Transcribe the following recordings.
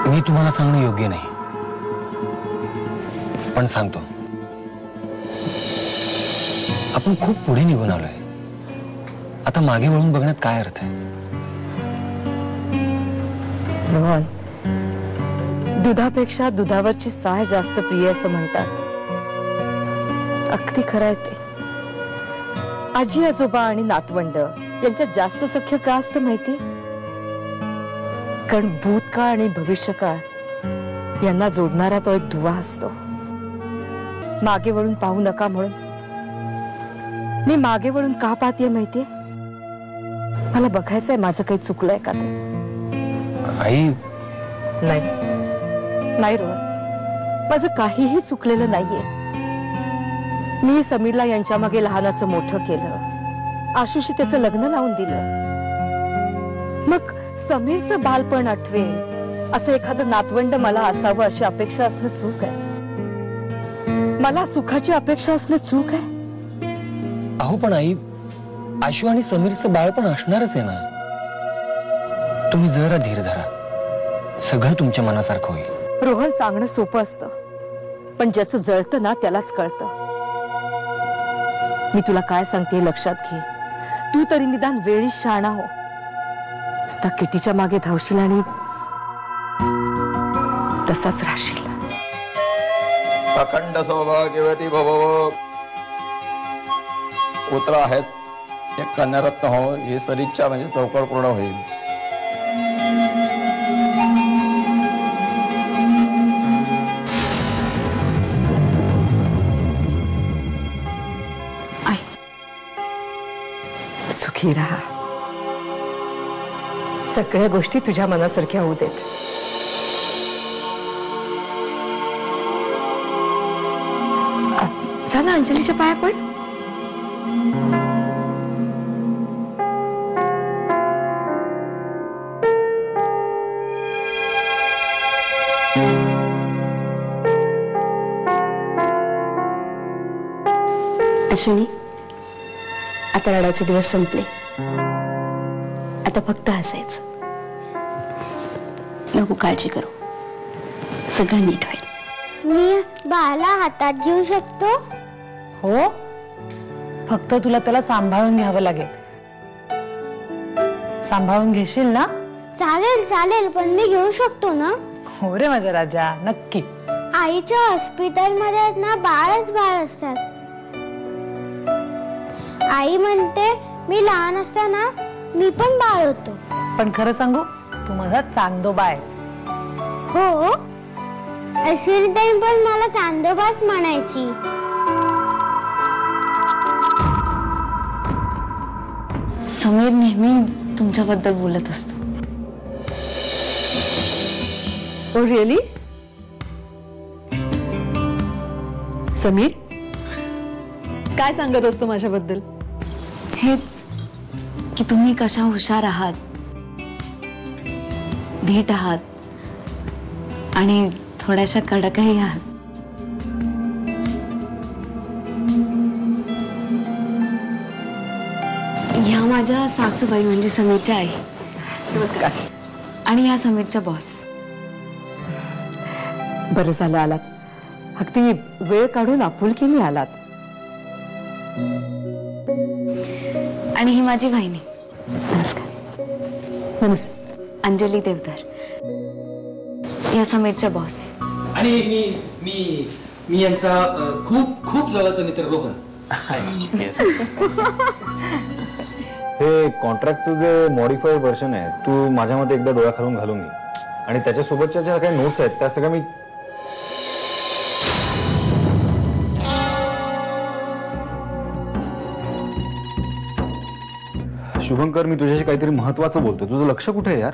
मी तुम्हाला सांगणं योग्य नाही, पण सांगतो. आपण खूप पुढे निघून आलोय. आता मागे वळून बघण्यात काय अर्थ आहे? रोहन, दुधापेक्षा दुधावरची साय जास्त प्रिय असं म्हणतात. अगदी खरं आहे ते. आजी आजोबा आणि नातवंड यांच्यात जास्त सख्य का असतं माहिती? कारण भूतकाळ आणि भविष्यकाळ यांना जोडणारा तो एक दुवा असतो. मागे वळून पाहू नका म्हणून मी मागे वळून का पाहतेय माहितीये? मला बघायचंय माझं काही चुकलंय का ते. आई, नाही नाही रोहन, माझं काहीही चुकलेलं नाहीये. मी समीरला यांच्या मागे लहानाचं मोठं केलं, आशुशी त्याचं लग्न लावून दिलं. मग समीरचं बालपण आठवेल असं एखादं नातवंड मला असावं अशी अपेक्षा असणं चूक आहे? मला सुखाची अपेक्षा असणं चूक आहे? अहो पण आई, आशू आणि समीरचं बाळ पण असणारच आहे ना. तुम्ही जरा धीर धरा, सगळं तुमच्या मनासारखं होईल. रोहन, सांगणं सोपं असतं, पण ज्याचं जळतं ना त्यालाच कळतं. मी तुला काय सांगते लक्षात घे. तू तरी निदान वेळीच शहाणा हो. नुसता किटीच्या मागे धावशील आणि तसाच राहशील. अखंड सौभाग्यवती भव. पुत्र आहेत, एक कन्यारत्न हो, ही सदिच्छा म्हणजे चौकड पूर्ण होईल. सुखी राहा. सगळ्या गोष्टी तुझ्या मनासारख्या होऊ देत. जा ना अंजलीच्या पाया पड. अश्विनी, आता रडायचे दिवस संपले. आता फक्त हसायचं. नको काळजी करू, सगळं नीट होईल. मी बाळाला हातात घेऊ शकतो? हो, फक्त तुला त्याला सांभाळून घ्यावं लागेल. सांभाळून घेशील ना? चालेल चालेल, पण मी घेऊ शकतो ना? हो रे माझा राजा, नक्की. आईच्या हॉस्पिटलमध्ये ना बाळच बाळ असतात. आई म्हणते मी लहान असताना मी पण बाळ होतो. पण खरं सांगू, तू माझा चांदोबा आहे. हो, अश्विनी ताई पण मला चांदोबाच म्हणायची. समीर नेहमी तुमच्याबद्दल बोलत असतो. Oh really? समीर काय सांगत असतो माझ्याबद्दल? हेच की तुम्ही कशा हुशार आहात, नीट आहात आणि थोड्याशा कडकही आहात. ह्या माझ्या सासूबाई म्हणजे समीरच्या आई. नमस्कार. आणि ह्या समीरच्या बॉस. बरं झालं आलात. अगदी वेळ काढून आपुलकीने आलात. आणि ही माझी बहिणी. नमस्कार. नमस्ते. अंजली देवधर, या समीरच्या बॉस. आणि मी मी मी यांचा खूप खूप जवळचा मित्र रोहन. हे कॉन्ट्रॅक्टचं जे मॉडिफाईड व्हर्जन आहे, तू माझ्या मते एकदा डोळा खालून घालून घे. आणि त्याच्यासोबतच्या ज्या काही नोट्स आहेत त्या सगळ्या मी शुभंकर, मी तुझ्याशी काहीतरी महत्वाचं बोलतो. तुझं लक्ष कुठे आहे यार?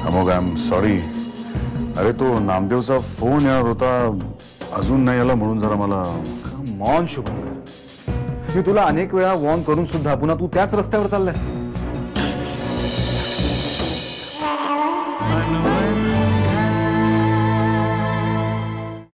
अमोग, आय एम सॉरी. अरे तो नामदेवचा फोन येणार होता, अजून नाही आला म्हणून जरा मला. मॉन शुभंकर, मी तुला अनेक वेळा वॉर्न करून सुद्धा पुन्हा तू त्याच रस्त्यावर चाललाय.